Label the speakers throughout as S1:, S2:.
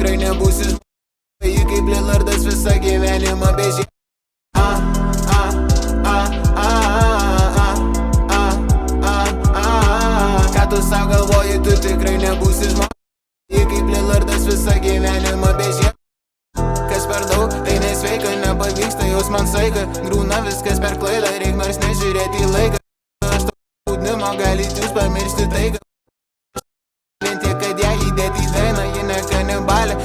S1: tikrai nebūsi žmogus. Ji kaip Lillardas visą gyvenimą bežė. Ką tu sau galvoji, tu tikrai nebūsi žmogus. Ji kaip Lillardas visą gyvenimą bežė. Kas per daug, tai nesveika, nepavyksta jaus man saiką. Grūna viskas per klaidą, reik nors nežiūrėti į laiką. Aš to būdnimo galit jūs pamiršti taiką. Vien tiek, kad ją įdėti į dainą, ji ne kanibalė.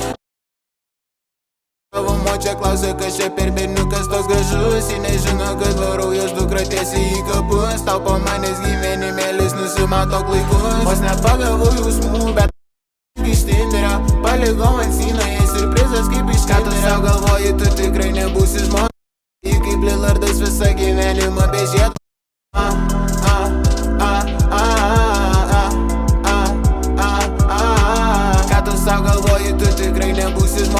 S1: Tavo močia klausia, kas čia per berniukas toks gražus. Ji nežino, kad varau jos dukra tiesiai į kapus. Tau po manęs gyvenimėlis nusimato klaikus. Vos nepagavau jausmų, bet iš Tinderio palikau ant syno, jei siurprizas kaip iš Tinderio. Ką tu sau galvoji, tu tikrai nebūsi žmogus. Ji kaip Lillardas visą gyvenimą bežėtų. Ką tu sau galvoji, tu tikrai nebūsi žmogus.